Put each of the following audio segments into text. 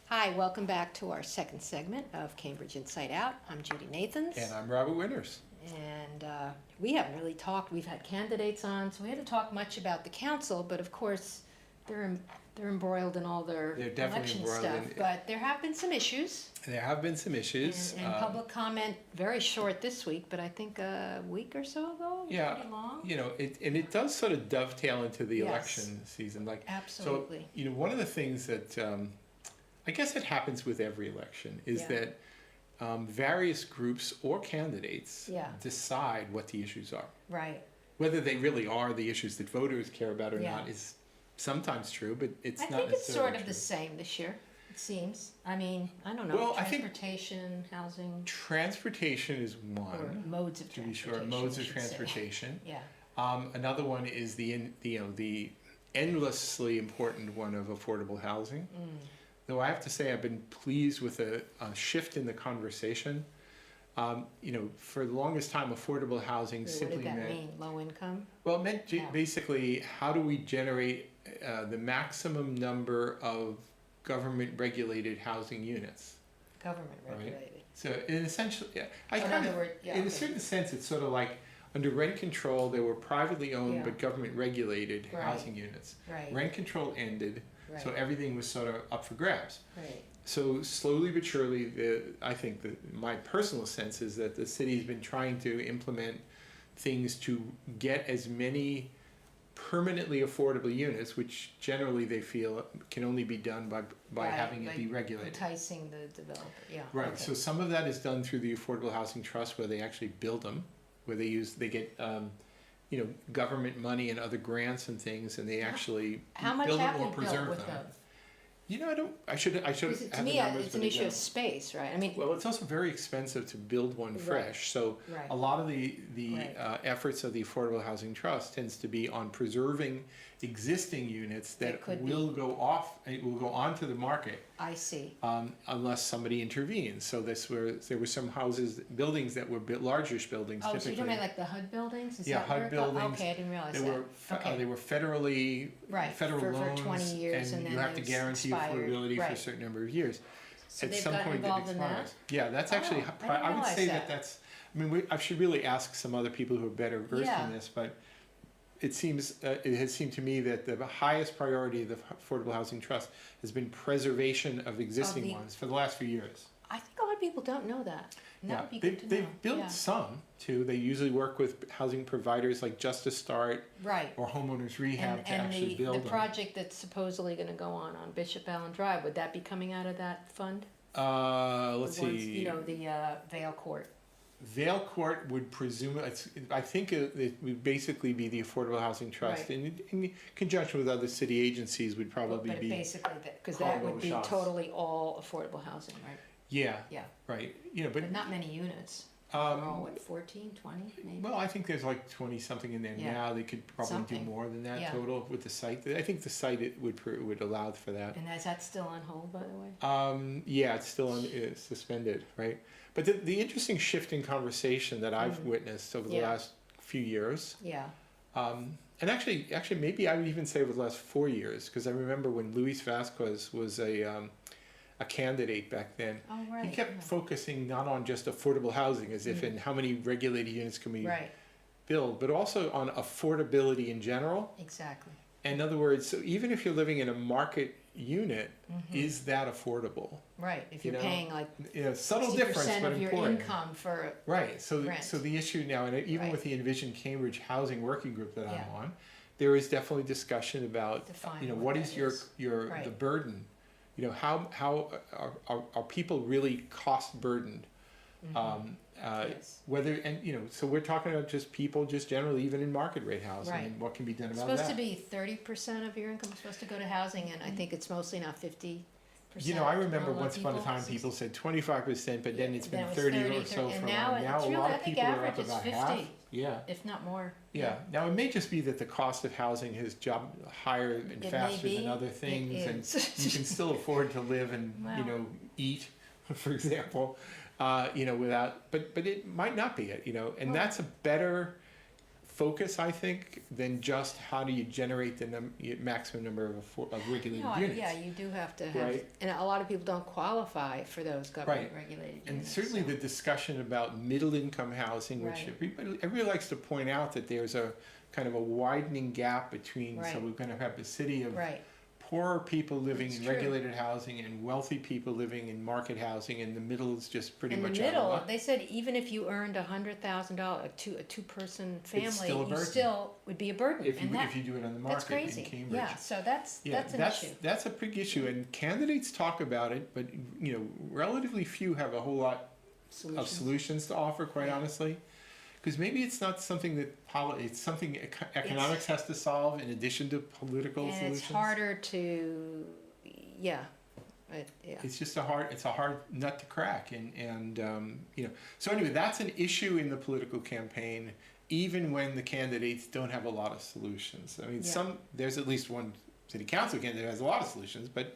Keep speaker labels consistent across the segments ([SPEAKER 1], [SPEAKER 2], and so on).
[SPEAKER 1] Hi, welcome back to our second segment of Cambridge InsideOut. I'm Judy Nathans.
[SPEAKER 2] And I'm Robert Winters.
[SPEAKER 1] And we haven't really talked, we've had candidates on, so we haven't talked much about the council, but of course they're embroiled in all their election stuff. But there have been some issues.
[SPEAKER 2] There have been some issues.
[SPEAKER 1] And public comment, very short this week, but I think a week or so ago,
[SPEAKER 2] yeah,
[SPEAKER 1] pretty long.
[SPEAKER 2] You know, it does sort of dovetail into the election season.
[SPEAKER 1] Like, absolutely.
[SPEAKER 2] So, you know, one of the things that I guess it happens with every election is that various groups or candidates decide what the issues are.
[SPEAKER 1] Right.
[SPEAKER 2] Whether they really are the issues that voters care about or not is sometimes true, but it's not necessarily
[SPEAKER 1] I think it's sort of
[SPEAKER 2] true.
[SPEAKER 1] the same this year, it seems. I mean, I don't know,
[SPEAKER 2] well,
[SPEAKER 1] transportation, housing.
[SPEAKER 2] Transportation is one.
[SPEAKER 1] Or modes of transportation.
[SPEAKER 2] To be sure, modes of transportation.
[SPEAKER 1] Yeah.
[SPEAKER 2] Another one is the endlessly important one of affordable housing. Though I have to say I've been pleased with a shift in the conversation. You know, for the longest time, affordable housing simply meant...
[SPEAKER 1] What did that mean? Low income?
[SPEAKER 2] Well, it meant basically how do we generate the maximum number of government-regulated housing units.
[SPEAKER 1] Government-regulated.
[SPEAKER 2] Right? So in essentially,
[SPEAKER 1] in
[SPEAKER 2] a certain sense, it's sort of like under rent control, there were privately owned but government-regulated housing units.
[SPEAKER 1] Right.
[SPEAKER 2] Rent control ended. Right. So everything was sort of up for grabs.
[SPEAKER 1] Right.
[SPEAKER 2] So slowly but surely, I think that my personal sense is that the city's been trying to implement things to get as many permanently affordable units, which generally they feel can only be done by having it be regulated.
[SPEAKER 1] Enticing the developer,
[SPEAKER 2] Right. Okay. So some of that is done through the Affordable Housing Trust, where they actually build them, where they get you know, government money and other grants and things, and they actually build them or preserve them. You know, I should have the numbers.
[SPEAKER 1] To me, it's an issue of space, right? I mean,
[SPEAKER 2] well, it's also very expensive to build one fresh. So a lot of the efforts of the Affordable Housing Trust tends to be on preserving existing units that will go onto the market.
[SPEAKER 1] I see.
[SPEAKER 2] Unless somebody intervenes. So there were some buildings that were larger-ish buildings.
[SPEAKER 1] Oh, so you're talking about like the HUD buildings?
[SPEAKER 2] HUD buildings.
[SPEAKER 1] Okay, I didn't realize that.
[SPEAKER 2] They were federally federal loans,
[SPEAKER 1] for 20 years, and then
[SPEAKER 2] you have to guarantee affordability for a certain number of years.
[SPEAKER 1] So at some point involved in that?
[SPEAKER 2] Yeah, that's actually. I would say that's. I mean, I should really ask some other people who are better versed in this, but it has seemed to me that the highest priority of the Affordable Housing Trust has been preservation of existing ones for the last few years.
[SPEAKER 1] I think a lot of people don't know that. And that would be good to know.
[SPEAKER 2] They've built some too. They usually work with housing providers like Justice Start or Homeowners Rehab to actually build them.
[SPEAKER 1] The project that's supposedly going to go on Bishop Allen Drive, would that be coming out of that fund?
[SPEAKER 2] Let's see.
[SPEAKER 1] You know, the Vale Court.
[SPEAKER 2] Vale Court would presume, I think it would basically be the Affordable Housing Trust in conjunction with other city agencies would probably be.
[SPEAKER 1] Basically, because that would be totally all affordable housing, right?
[SPEAKER 2] Yeah. Right. You know,
[SPEAKER 1] but not many units. What, 14, 20 maybe?
[SPEAKER 2] Well, I think there's like 20 something in there now. They could probably do more than that total with the site. I think the site would allow for that.
[SPEAKER 1] And is that still on hold, by the way?
[SPEAKER 2] Yeah, it's still suspended, right? But the interesting shift in conversation that I've witnessed over the last few years, and actually maybe I would even say over the last 4 years, because I remember when Luis Vasquez was a candidate back then, he kept focusing not on just affordable housing, as if in how many regulated units can we build, but also on affordability in general.
[SPEAKER 1] Exactly.
[SPEAKER 2] In other words, so even if you're living in a market unit, is that affordable?
[SPEAKER 1] Right. If you're paying like
[SPEAKER 2] subtle difference, but
[SPEAKER 1] of your
[SPEAKER 2] important.
[SPEAKER 1] Income for
[SPEAKER 2] So
[SPEAKER 1] rent.
[SPEAKER 2] So the issue now, and even with the Envision Cambridge Housing Working Group that I'm on, there is definitely discussion about what is your the burden. You know, how are people really cost burdened? Whether so we're talking about just people, just generally, even in market rate housing, and what can be done about that.
[SPEAKER 1] It's supposed to be 30% of your income is supposed to go to housing, and I think it's mostly now 50%.
[SPEAKER 2] You know, I remember once upon a time people said 25%, but then it's been 30 or so for a while. Now a lot of people are up about
[SPEAKER 1] 50,
[SPEAKER 2] half. Yeah.
[SPEAKER 1] If not more.
[SPEAKER 2] Yeah. Now it may just be that the cost of housing has jumped higher and faster than other things, and you can still afford to live and eat, for example, without. But it might not be it, and that's a better focus, I think, than just how do you generate the maximum number of regulated units.
[SPEAKER 1] Yeah, you do have to have,
[SPEAKER 2] right?
[SPEAKER 1] And a lot of people don't qualify for those government regulated units.
[SPEAKER 2] And certainly the discussion about middle income housing, which everybody likes to point out that there's a kind of a widening gap between, so we're going to have the city of poorer people living in regulated housing and wealthy people living in market housing, and the middle is just pretty much out of luck.
[SPEAKER 1] They said even if you earned $100,000 to a two-person family,
[SPEAKER 2] still
[SPEAKER 1] you still would be a burden.
[SPEAKER 2] If you do it on the market.
[SPEAKER 1] That's crazy.
[SPEAKER 2] In Cambridge.
[SPEAKER 1] Yeah, so that's an issue.
[SPEAKER 2] That's a big issue, and candidates talk about it, but relatively few have a whole lot of solutions to offer, quite honestly. Because maybe it's not something that it's something economics has to solve in addition to political solutions.
[SPEAKER 1] It's harder to,
[SPEAKER 2] It's just a hard nut to crack, and So anyway, that's an issue in the political campaign, even when the candidates don't have a lot of solutions. I mean, there's at least one city council candidate that has a lot of solutions, but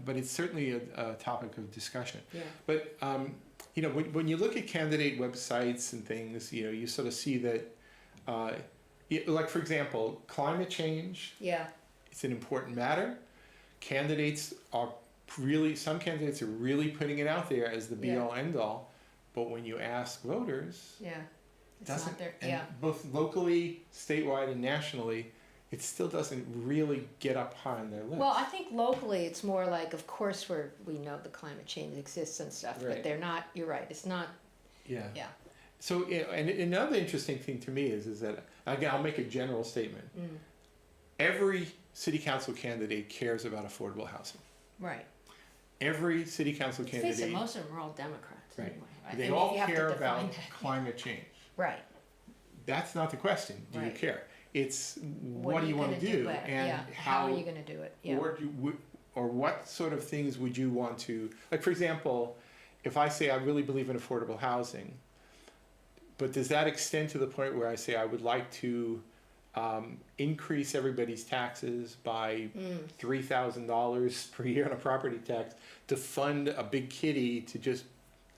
[SPEAKER 2] but it's certainly a topic of discussion. Yeah. But when you look at candidate websites and things, you sort of see that, like for example, climate change. Yeah. It's an important matter. Some candidates are really putting it out there as the be all end all, but when you ask voters, it's not there. Both locally, statewide, and nationally, it still doesn't really get up high on their list.
[SPEAKER 1] Well, I think locally it's more like, of course, we know the climate change exists and stuff, but they're not. You're right. It's not. Yeah. Yeah.
[SPEAKER 2] So, and another interesting thing to me is that, again, I'll make a general statement. Every city council candidate cares about affordable housing. Right. Every city council candidate.
[SPEAKER 1] Face it, most of them are all Democrats.
[SPEAKER 2] Right.
[SPEAKER 1] Anyway.
[SPEAKER 2] They all care about climate change.
[SPEAKER 1] Right.
[SPEAKER 2] That's not the question. Do you care? It's what do you want to do, and
[SPEAKER 1] how are you going to do it? Yeah.
[SPEAKER 2] Or what sort of things would you want to, like for example, if I say I really believe in affordable housing, but does that extend to the point where I say I would like to increase everybody's taxes by $3,000 per year on a property tax to fund a big kitty to just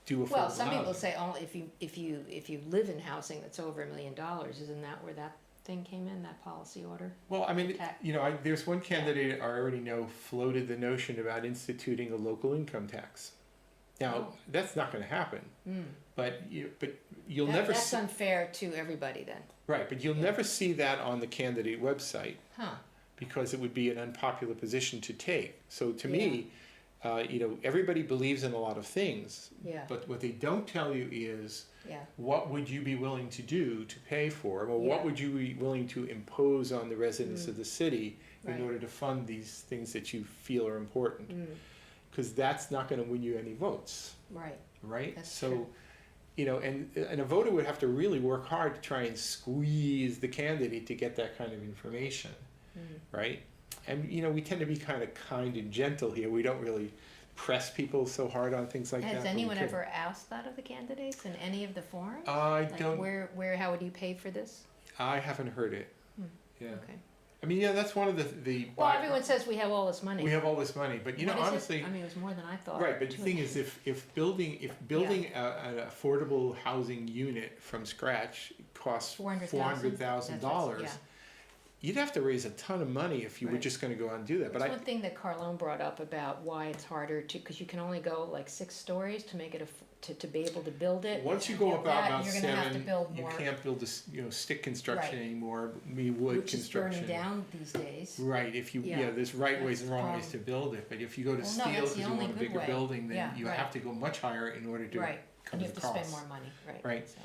[SPEAKER 2] do affordable housing?
[SPEAKER 1] Well, some people say only if you live in housing that's over $1 million, isn't that where that thing came in, that policy order?
[SPEAKER 2] Well, I mean, there's one candidate I already know floated the notion about instituting a local income tax. Now, that's not going to happen, but you'll never.
[SPEAKER 1] That's unfair to everybody then.
[SPEAKER 2] Right, but you'll never see that on the candidate website, because it would be an unpopular position to take. So to me, everybody believes in a lot of things, but what they don't tell you is what would you be willing to do to pay for, or what would you be willing to impose on the residents of the city in order to fund these things that you feel are important. Because that's not going to win you any votes. Right. Right?
[SPEAKER 1] That's
[SPEAKER 2] so,
[SPEAKER 1] true.
[SPEAKER 2] And a voter would have to really work hard to try and squeeze the candidate to get that kind of information. Right? And, we tend to be kind and gentle here. We don't really press people so hard on things like that.
[SPEAKER 1] Has anyone ever asked that of the candidates in any of the forums?
[SPEAKER 2] I don't.
[SPEAKER 1] How would you pay for this?
[SPEAKER 2] I haven't heard it. Yeah.
[SPEAKER 1] Okay.
[SPEAKER 2] I mean, that's one of the.
[SPEAKER 1] Well, everyone says we have all this money.
[SPEAKER 2] We have all this money, but honestly.
[SPEAKER 1] I mean, it was more than I thought.
[SPEAKER 2] Right, but the thing is, if building an affordable housing unit from scratch costs $400,000, you'd have to raise a ton of money if you were just going to go out and do that.
[SPEAKER 1] That's one thing that Carlone brought up about why it's harder because you can only go like 6 stories to make it to be able to build it.
[SPEAKER 2] Once you go about
[SPEAKER 1] you're
[SPEAKER 2] 7,
[SPEAKER 1] have to build more.
[SPEAKER 2] You can't build stick construction anymore. Wood
[SPEAKER 1] Which
[SPEAKER 2] construction.
[SPEAKER 1] Which is burning down these days.
[SPEAKER 2] Right. If you there's right ways and wrong ways to build it. But if you go to steel because you want a bigger building, then you have to go much higher in order to come to the cost.
[SPEAKER 1] You have to spend more money. Right.
[SPEAKER 2] So.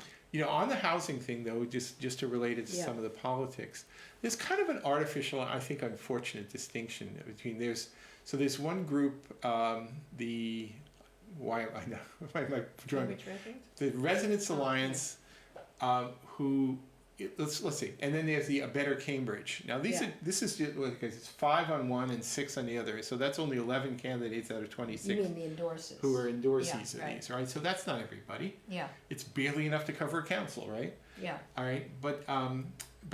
[SPEAKER 2] On the housing thing though, just to relate it to some of the politics, there's kind of an artificial, I think, unfortunate distinction between there's one group, the Residents Alliance, who let's see, and then there's the A Better Cambridge. Now this is just, it's 5 on one and 6 on the other, so that's only 11 candidates out of 26.
[SPEAKER 1] You mean the endorses?
[SPEAKER 2] Who are endorsees of these, right? So that's not everybody. Yeah. It's barely enough to cover a council, right? Yeah. All right, but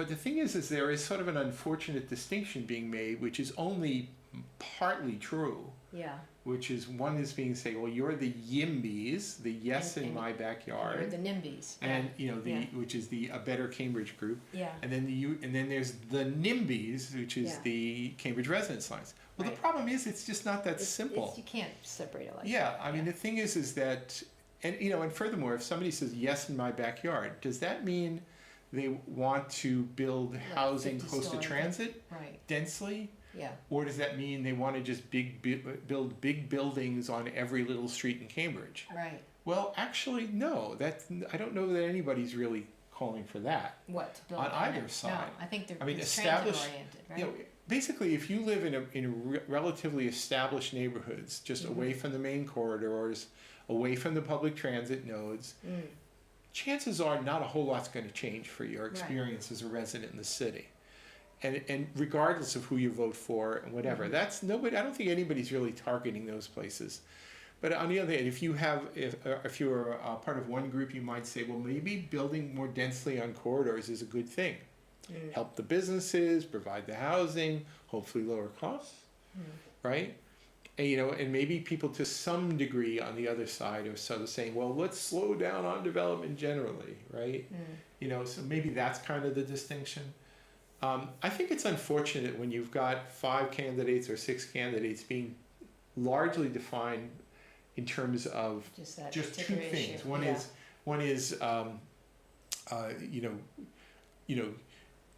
[SPEAKER 2] the thing is there is sort of an unfortunate distinction being made, which is only partly true.
[SPEAKER 1] Yeah.
[SPEAKER 2] Which is one is being say, well, you're the YIMBYs, the yes in my backyard.
[SPEAKER 1] You're the NIMBYs.
[SPEAKER 2] And which is the A Better Cambridge group.
[SPEAKER 1] Yeah.
[SPEAKER 2] And then there's the NIMBYs, which is the Cambridge Residence Alliance. Well, the problem is it's just not that simple.
[SPEAKER 1] You can't separate it like that.
[SPEAKER 2] Yeah, I mean the thing is that, and furthermore, if somebody says yes in my backyard, does that mean they want to build housing close to transit, densely?
[SPEAKER 1] Yeah.
[SPEAKER 2] Or does that mean they want to just build big buildings on every little street in Cambridge?
[SPEAKER 1] Right.
[SPEAKER 2] Well, actually, no. I don't know that anybody's really calling for that.
[SPEAKER 1] What to build
[SPEAKER 2] on either side?
[SPEAKER 1] No, I think they're
[SPEAKER 2] established,
[SPEAKER 1] transit oriented, right?
[SPEAKER 2] Basically, if you live in relatively established neighborhoods, just away from the main corridors, away from the public transit nodes, chances are not a whole lot's going to change for your experience as a resident in the city. And regardless of who you vote for and whatever, that's nobody. I don't think anybody's really targeting those places. But on the other hand, if you're part of one group, you might say, well, maybe building more densely on corridors is a good thing. Help the businesses, provide the housing, hopefully lower costs, right? And maybe people to some degree on the other side are sort of saying, well, let's slow down on development generally, right? So maybe that's kind of the distinction. I think it's unfortunate when you've got 5 candidates or 6 candidates being largely defined in terms of just 2 things. One is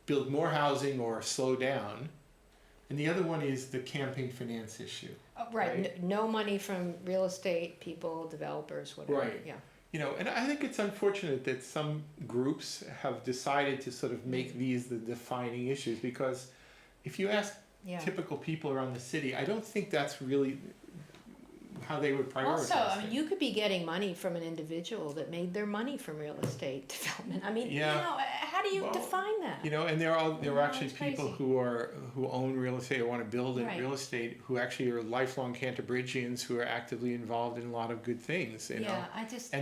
[SPEAKER 2] build more housing or slow down, and the other one is the campaign finance issue.
[SPEAKER 1] Right. No money from real estate people, developers, whatever.
[SPEAKER 2] Right.
[SPEAKER 1] Yeah.
[SPEAKER 2] And I think it's unfortunate that some groups have decided to sort of make these the defining issues, because if you ask typical people around the city, I don't think that's really how they would prioritize.
[SPEAKER 1] Also, I mean, you could be getting money from an individual that made their money from real estate development. I mean, how do you define that?
[SPEAKER 2] And there are actually people who own real estate or want to build in real estate who actually are lifelong Canterbridgians who are actively involved in a lot of good things. And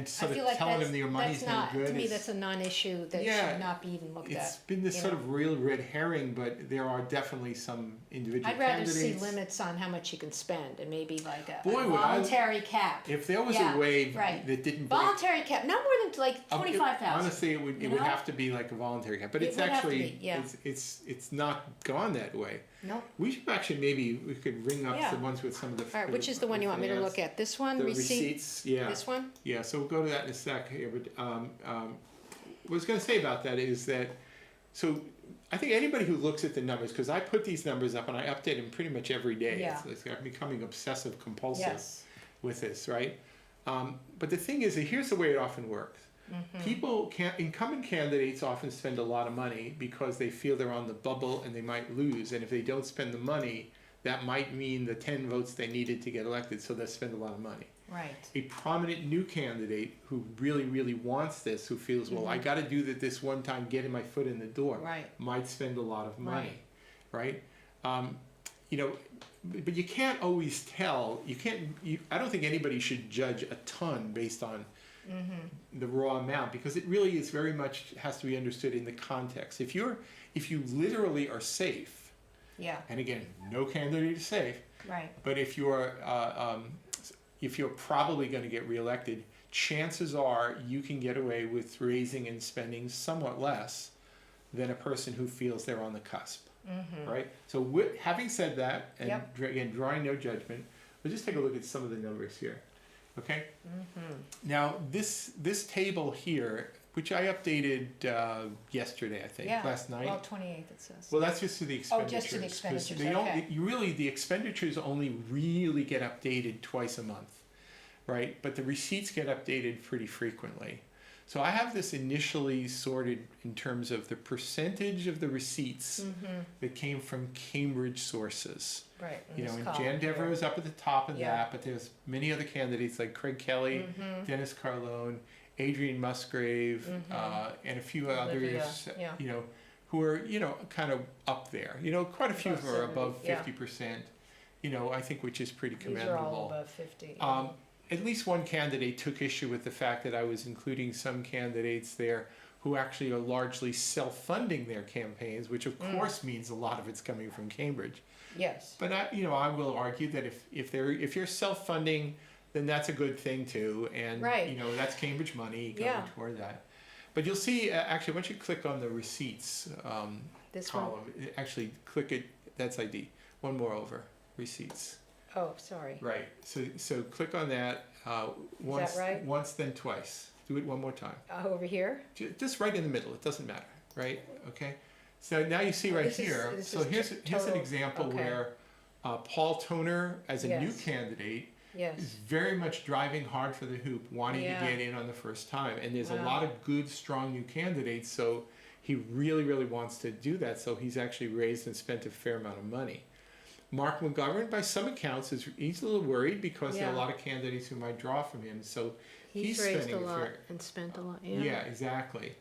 [SPEAKER 2] sort of telling them their money's no good.
[SPEAKER 1] To me, that's a non-issue that should not be even looked at.
[SPEAKER 2] It's been this sort of real red herring, but there are definitely some individual candidates.
[SPEAKER 1] I'd rather see limits on how much you can spend, and maybe like a voluntary cap.
[SPEAKER 2] If there was a way that didn't
[SPEAKER 1] voluntary cap, not more than like 25,000.
[SPEAKER 2] Honestly, it would have to be like a voluntary cap, but it's actually it's not gone that way.
[SPEAKER 1] Nope.
[SPEAKER 2] We should actually we could ring up the ones with some of the.
[SPEAKER 1] All right, which is the one you want me to look at? This one,
[SPEAKER 2] the receipts. Yeah.
[SPEAKER 1] This one.
[SPEAKER 2] Yeah. So we'll go to that in a sec here, but what I was going to say about that is that I think anybody who looks at the numbers, because I put these numbers up and I update them pretty much every day.
[SPEAKER 1] Yeah.
[SPEAKER 2] It's becoming obsessive compulsive with this, right? But the thing is that here's the way it often works. Incumbent candidates often spend a lot of money because they feel they're on the bubble and they might lose. And if they don't spend the money, that might mean the 10 votes they needed to get elected, so they'll spend a lot of money.
[SPEAKER 1] Right.
[SPEAKER 2] A prominent new candidate who really, really wants this, who feels, well, I got to do that this one time, getting my foot in the door, might spend a lot of money, right? But you can't always tell. I don't think anybody should judge a ton based on the raw amount, because it really is very much has to be understood in the context. If you literally are safe, and again, no candidate is safe,
[SPEAKER 1] right?
[SPEAKER 2] But if you're probably going to get reelected, chances are you can get away with raising and spending somewhat less than a person who feels they're on the cusp. Right? So having said that, and again, drawing no judgment, we'll just take a look at some of the numbers here. Okay? Now, this table here, which I updated yesterday, I think, last night.
[SPEAKER 1] Well, 28th it says.
[SPEAKER 2] Well, that's just to the expenditures.
[SPEAKER 1] Oh, just to the expenditures,
[SPEAKER 2] the expenditures only really get updated twice a month, right? But the receipts get updated pretty frequently. So I have this initially sorted in terms of the percentage of the receipts that came from Cambridge sources.
[SPEAKER 1] Right.
[SPEAKER 2] And Jan Dever is up at the top of that, but there's many other candidates like Craig Kelly, Dennis Carlone, Adrian Musgrave, and a few others, who are, kind of up there. Quite a few of them are above 50%, I think, which is pretty commendable.
[SPEAKER 1] These are all above 50.
[SPEAKER 2] At least one candidate took issue with the fact that I was including some candidates there who actually are largely self-funding their campaigns, which of course means a lot of it's coming from Cambridge.
[SPEAKER 1] Yes.
[SPEAKER 2] But I will argue that if you're self-funding, then that's a good thing too, and that's Cambridge money going toward that. But you'll see actually once you click on the receipts
[SPEAKER 1] this
[SPEAKER 2] column, actually click it. That's ID. One more over, receipts.
[SPEAKER 1] Oh, sorry.
[SPEAKER 2] Right. So click on that once.
[SPEAKER 1] Is that right?
[SPEAKER 2] Once, then twice. Do it one more time.
[SPEAKER 1] Over here?
[SPEAKER 2] Just right in the middle. It doesn't matter. Right? Okay. So now you see right here. So here's an example where Paul Toner, as a new candidate, is very much driving hard for the hoop, wanting to get in on the first time. And there's a lot of good, strong new candidates. So he really, really wants to do that. So he's actually raised and spent a fair amount of money. Mark McGovern, by some accounts, he's a little worried because there are a lot of candidates who might draw from him. So he's
[SPEAKER 1] raised
[SPEAKER 2] spending
[SPEAKER 1] a lot and spent a lot.
[SPEAKER 2] Yeah, exactly.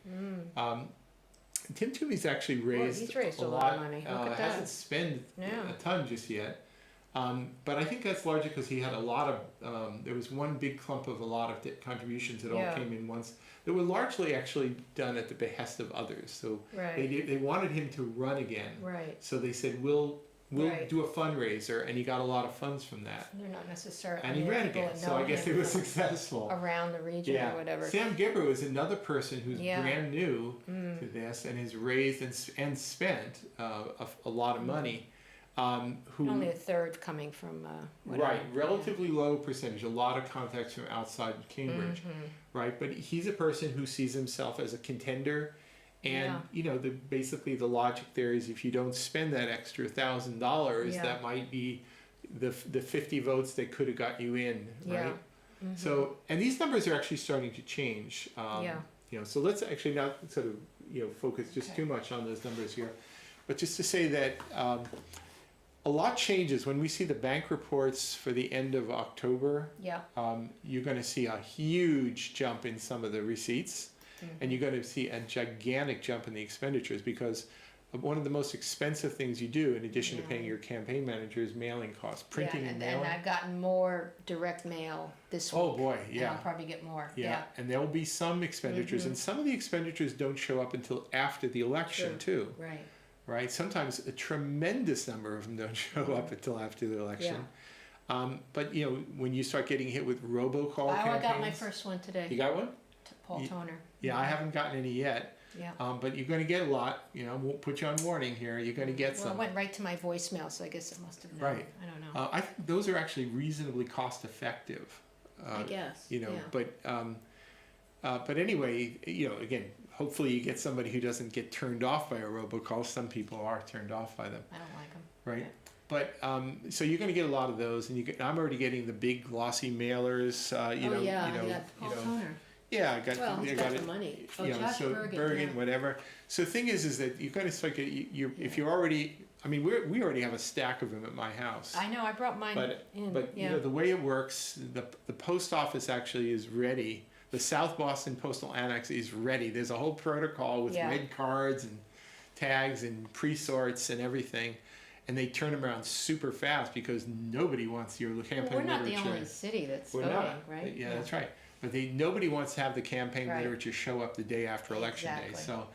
[SPEAKER 2] Tim Toomey's actually raised
[SPEAKER 1] a lot of money. Look at that.
[SPEAKER 2] Hasn't spent a ton just yet. But I think that's largely because he had a lot of, there was one big clump of a lot of contributions that all came in once. That were largely actually done at the behest of others. So they wanted him to run again.
[SPEAKER 1] Right.
[SPEAKER 2] So they said, we'll do a fundraiser, and he got a lot of funds from that.
[SPEAKER 1] They're not necessarily.
[SPEAKER 2] And he ran again, so I guess it was successful.
[SPEAKER 1] Around the region or whatever.
[SPEAKER 2] Sam Gibber is another person who's brand new to this and has raised and spent a lot of money.
[SPEAKER 1] Only a third coming from
[SPEAKER 2] relatively low percentage. A lot of contacts from outside Cambridge, right? But he's a person who sees himself as a contender. And basically the logic there is if you don't spend that extra $1,000, that might be the 50 votes that could have got you in, right? So, and these numbers are actually starting to change. So let's actually not sort of focus just too much on those numbers here, but just to say that a lot changes when we see the bank reports for the end of October. You're going to see a huge jump in some of the receipts. And you're going to see a gigantic jump in the expenditures because one of the most expensive things you do, in addition to paying your campaign manager, is mailing costs, printing and mailing.
[SPEAKER 1] And I've gotten more direct mail this week.
[SPEAKER 2] Oh boy,
[SPEAKER 1] And I'll probably get more.
[SPEAKER 2] And there will be some expenditures, and some of the expenditures don't show up until after the election too. Right. Sometimes a tremendous number of them don't show up until after the election. But when you start getting hit with robocall campaigns.
[SPEAKER 1] I got my first one today.
[SPEAKER 2] You got one?
[SPEAKER 1] Paul Toner.
[SPEAKER 2] I haven't gotten any yet. But you're going to get a lot. We'll put you on warning here. You're going to get some.
[SPEAKER 1] Well, it went right to my voicemail, so I guess it must have been.
[SPEAKER 2] Right.
[SPEAKER 1] I don't know.
[SPEAKER 2] I think those are actually reasonably cost effective.
[SPEAKER 1] I guess.
[SPEAKER 2] But anyway, again, hopefully you get somebody who doesn't get turned off by a robocall. Some people are turned off by them.
[SPEAKER 1] I don't like them.
[SPEAKER 2] Right. But so you're going to get a lot of those, and I'm already getting the big glossy mailers.
[SPEAKER 1] Paul Toner.
[SPEAKER 2] Yeah, I got.
[SPEAKER 1] Well,
[SPEAKER 2] I
[SPEAKER 1] got the money. Josh
[SPEAKER 2] Bergen, whatever. So the thing is that you got to start if you're already. I mean, we already have a stack of them at my house.
[SPEAKER 1] I know. I brought mine in.
[SPEAKER 2] But the way it works, the post office actually is ready. The South Boston Postal Annex is ready. There's a whole protocol with red cards and tags and pre-sorts and everything. And they turn them around super fast because nobody wants your campaign literature.
[SPEAKER 1] We're not the only city that's voting, right?
[SPEAKER 2] Yeah, that's right. But nobody wants to have the campaign literature show up the day after election day. So,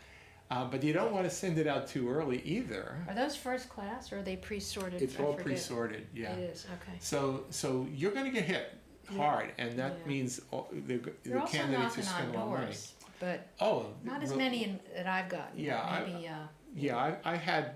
[SPEAKER 2] but you don't want to send it out too early either.
[SPEAKER 1] Are those first class or are they pre-sorted?
[SPEAKER 2] It's all pre-sorted. Yeah.
[SPEAKER 1] It is. Okay.
[SPEAKER 2] So you're going to get hit hard, and that means the candidates who spend a lot of money.
[SPEAKER 1] But not as many that I've gotten.
[SPEAKER 2] I had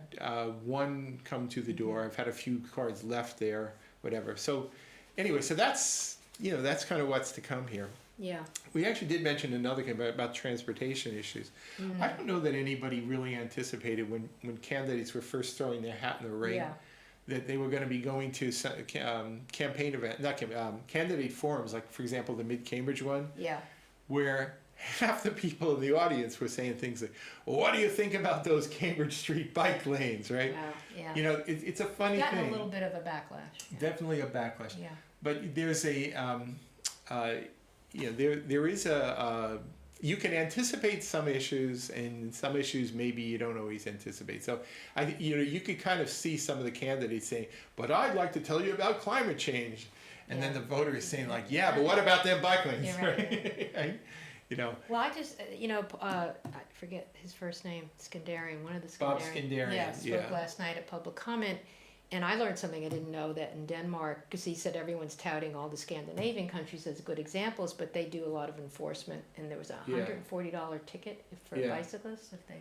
[SPEAKER 2] one come to the door. I've had a few cards left there, whatever. So anyway, so that's kind of what's to come here.
[SPEAKER 1] Yeah.
[SPEAKER 2] We actually did mention another thing about transportation issues. I don't know that anybody really anticipated when candidates were first throwing their hat in the ring that they were going to be going to candidate forums, like for example the Mid-Cambridge one, where half the people in the audience were saying things like, well, what do you think about those Cambridge Street bike lanes, right? It's a funny thing.
[SPEAKER 1] Gotten a little bit of a backlash.
[SPEAKER 2] Definitely a backlash. But there's there is you can anticipate some issues, and some issues maybe you don't always anticipate. So you could kind of see some of the candidates saying, but I'd like to tell you about climate change. And then the voter is saying like, but what about them bike lanes?
[SPEAKER 1] Right.
[SPEAKER 2] Right? you know.
[SPEAKER 1] Well, I just, I forget his first name, Skandarian, one of the Skandarian.
[SPEAKER 2] Bob Skandarian,
[SPEAKER 1] yeah. Spoke last night at public comment, and I learned something I didn't know, that in Denmark, because he said everyone's touting all the Scandinavian countries as good examples, but they do a lot of enforcement, and there was a $140 ticket for bicyclists if they,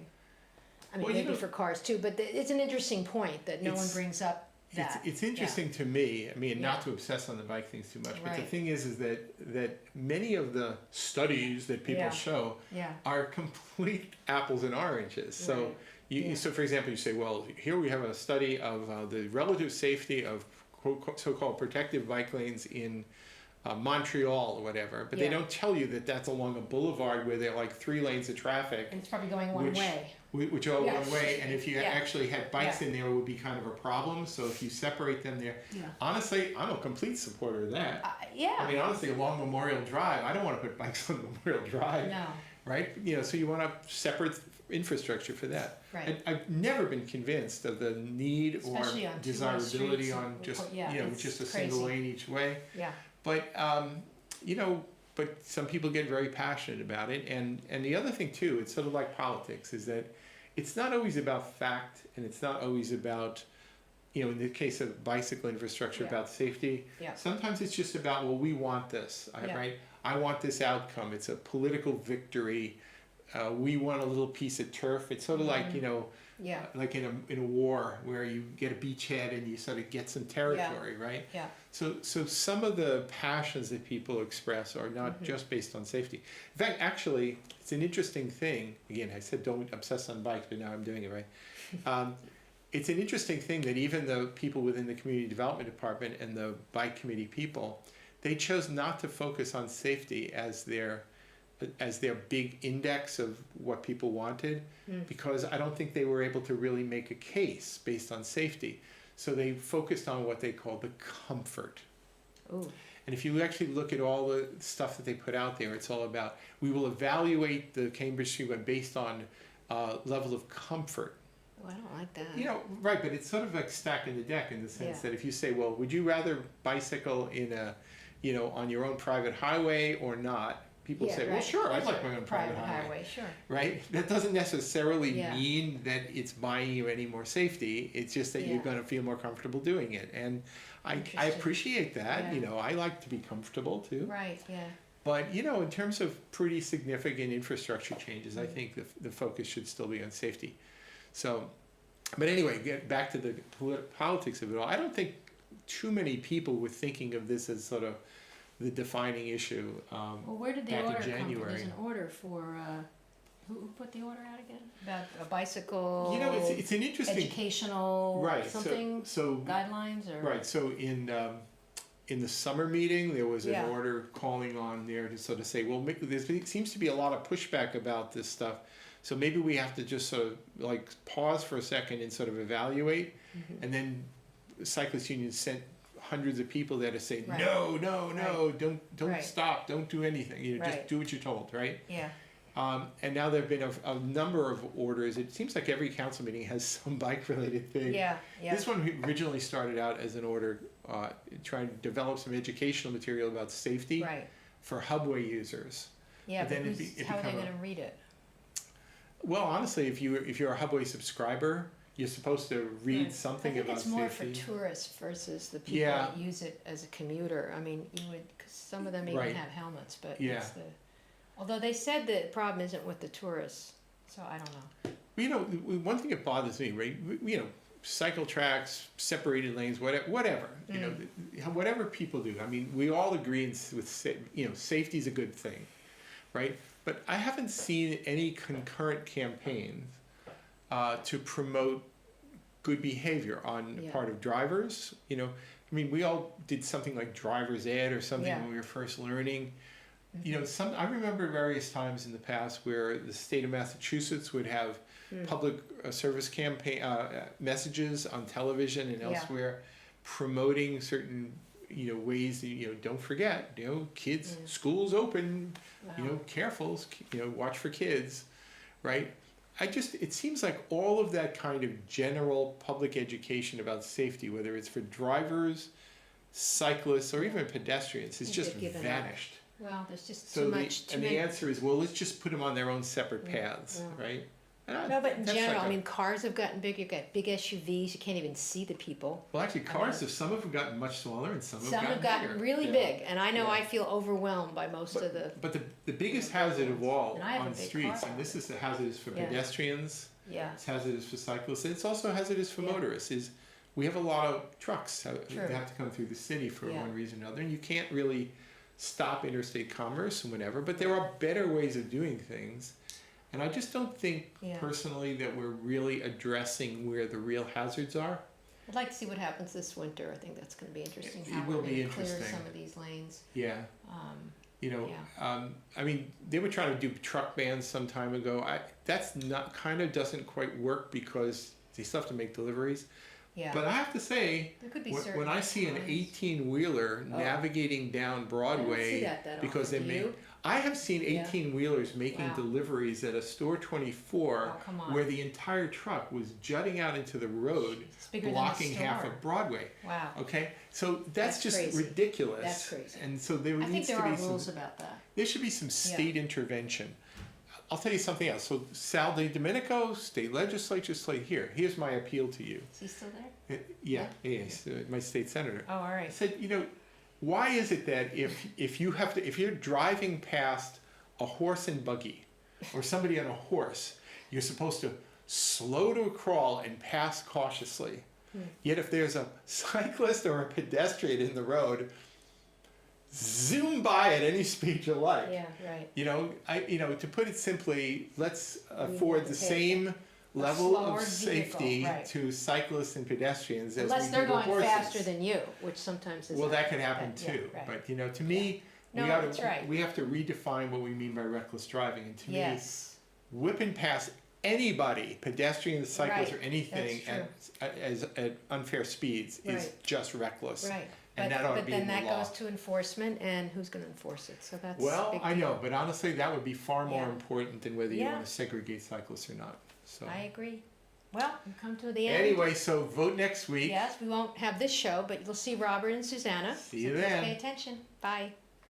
[SPEAKER 1] I mean, maybe for cars too, but it's an interesting point that no one brings up.
[SPEAKER 2] It's interesting to me. I mean, not to obsess on the bike things too much, but the thing is that many of the studies that people show are complete apples and oranges. So so for example, you say, well, here we have a study of the relative safety of so-called protective bike lanes in Montreal or whatever, but they don't tell you that that's along a boulevard where there are like 3 lanes of traffic.
[SPEAKER 1] And it's probably going one way.
[SPEAKER 2] Which are one way, and if you actually had bikes in there, it would be kind of a problem. So if you separate them there, honestly, I'm a complete supporter of that. I mean, honestly, along Memorial Drive, I don't want to put bikes on Memorial Drive.
[SPEAKER 1] No.
[SPEAKER 2] Right? So you want to separate infrastructure for that.
[SPEAKER 1] Right.
[SPEAKER 2] I've never been convinced of the need
[SPEAKER 1] especially
[SPEAKER 2] or desirability on just just a single lane each way.
[SPEAKER 1] Yeah.
[SPEAKER 2] But but some people get very passionate about it, and the other thing too, it's sort of like politics, is that it's not always about fact, and it's not always about, in the case of bicycle infrastructure, about safety. Yeah. Sometimes it's just about, well, we want this, right? I want this outcome. It's a political victory. We want a little piece of turf. It's sort of like, like in a war where you get a beachhead and you sort of get some territory, right? Yeah. So some of the passions that people express are not just based on safety. In fact, actually, it's an interesting thing. Again, I said don't obsess on bikes, but now I'm doing it, right? It's an interesting thing that even the people within the community development department and the bike committee people, they chose not to focus on safety as their big index of what people wanted, because I don't think they were able to really make a case based on safety. So they focused on what they call the comfort. Ooh. And if you actually look at all the stuff that they put out there, it's all about, we will evaluate the Cambridge Street Web based on level of comfort.
[SPEAKER 1] Oh, I don't like that.
[SPEAKER 2] Right, but it's sort of like stacking the deck in the sense that if you say, well, would you rather bicycle in a, on your own private highway or not? People say, well, sure, I'd like my own private highway. Sure. Right? That doesn't necessarily mean that it's buying you any more safety. It's just that you're going to feel more comfortable doing it. And I appreciate that. I like to be comfortable too.
[SPEAKER 1] Right, yeah.
[SPEAKER 2] But, in terms of pretty significant infrastructure changes, I think the focus should still be on safety. So, but anyway, get back to the politics of it all. I don't think too many people were thinking of this as sort of the defining issue.
[SPEAKER 1] Well, where did the order come from? There's an order for who put the order out again? About a bicycle.
[SPEAKER 2] It's an interesting
[SPEAKER 1] educational something. So guidelines or
[SPEAKER 2] right. So in the summer meeting, there was an order calling on there to sort of say, well, there seems to be a lot of pushback about this stuff. So maybe we have to just sort of like pause for a second and sort of evaluate, and then cyclist unions sent hundreds of people there to say, no, don't stop, don't do anything, just do what you're told, right? Yeah. And now there have been a number of orders. It seems like every council meeting has some bike-related thing. Yeah. This one originally started out as an order trying to develop some educational material about safety for hubway users.
[SPEAKER 1] Yeah, but how are they going to read it?
[SPEAKER 2] Well, honestly, if you're a hubway subscriber, you're supposed to read something about safety.
[SPEAKER 1] I think it's more for tourists versus the people that use it as a commuter. I mean, because some of them even have helmets, but it's although they said the problem isn't with the tourists, so I don't know.
[SPEAKER 2] One thing that bothers me, right? Cycle tracks, separated lanes, whatever. Whatever people do. I mean, we all agree with safety is a good thing, right? But I haven't seen any concurrent campaigns to promote good behavior on the part of drivers. I mean, we all did something like driver's ed or something when we were first learning. I remember various times in the past where the state of Massachusetts would have public service campaign messages on television and elsewhere promoting certain ways. Don't forget, kids, school's open. Careful. Watch for kids, right? It seems like all of that kind of general public education about safety, whether it's for drivers, cyclists, or even pedestrians, has just vanished.
[SPEAKER 1] Well, there's just
[SPEAKER 2] So
[SPEAKER 1] too much.
[SPEAKER 2] the answer is, well, let's just put them on their own separate paths, right?
[SPEAKER 1] No, but in general, I mean, cars have gotten big. You've got big SUVs. You can't even see the people.
[SPEAKER 2] Well, actually, cars, some of them have gotten much smaller and some
[SPEAKER 1] have gotten
[SPEAKER 2] bigger.
[SPEAKER 1] really big. And I know I feel overwhelmed by most of the...
[SPEAKER 2] But the biggest hazard of all on streets,
[SPEAKER 1] car.
[SPEAKER 2] and this is the hazardous for pedestrians, it's hazardous for cyclists, and it's also hazardous for motorists, is we have a lot of trucks that have to come through the city for one reason or another, and you can't really stop interstate commerce and whatever, but there are better ways of doing things. And I just don't think, personally, that we're really addressing where the real hazards are.
[SPEAKER 1] I'd like to see what happens this winter. I think that's going to be interesting.
[SPEAKER 2] It will be interesting.
[SPEAKER 1] Clear some of these lanes.
[SPEAKER 2] Yeah. I mean, they were trying to do truck bans some time ago. That's not, kind of doesn't quite work because they still have to make deliveries. Yeah. But I have to say, when I see an 18-wheeler navigating down Broadway, because they make... I have seen 18-wheelers making deliveries at a store 24 where the entire truck was jutting out into the road, blocking half of Broadway. Wow. Okay? So that's just crazy. Ridiculous. That's crazy. And so there needs to be
[SPEAKER 1] rules about that.
[SPEAKER 2] There should be some state intervention. I'll tell you something else. So Sal De Domenico, state legislature, here's my appeal to you.
[SPEAKER 1] Is he still there?
[SPEAKER 2] Yeah, he's my state senator.
[SPEAKER 1] Oh, all right.
[SPEAKER 2] I said, why is it that if you're driving past a horse and buggy or somebody on a horse, you're supposed to slow to a crawl and pass cautiously? Yet if there's a cyclist or a pedestrian in the road, zoom by at any speed you like.
[SPEAKER 1] Yeah, right.
[SPEAKER 2] To put it simply, let's afford the same level of safety to cyclists and pedestrians as
[SPEAKER 1] unless
[SPEAKER 2] we
[SPEAKER 1] they're
[SPEAKER 2] do to
[SPEAKER 1] going
[SPEAKER 2] horses.
[SPEAKER 1] faster than you, which sometimes is
[SPEAKER 2] that can happen too. Yeah, right. But to me, we have to redefine what we mean by reckless driving. And to me, whipping past anybody, pedestrians, cyclists, or anything at unfair speeds is just reckless. Right. And but then that goes
[SPEAKER 1] to enforcement, and who's going to enforce it? So that's
[SPEAKER 2] I know, but honestly, that would be far more important than whether you want to segregate cyclists or not. So
[SPEAKER 1] I agree. Well, we've come to the end.
[SPEAKER 2] Anyway, so vote next week.
[SPEAKER 1] Yes, we won't have this show, but you'll see Robert and Susanna.
[SPEAKER 2] See you then.
[SPEAKER 1] Pay attention. Bye.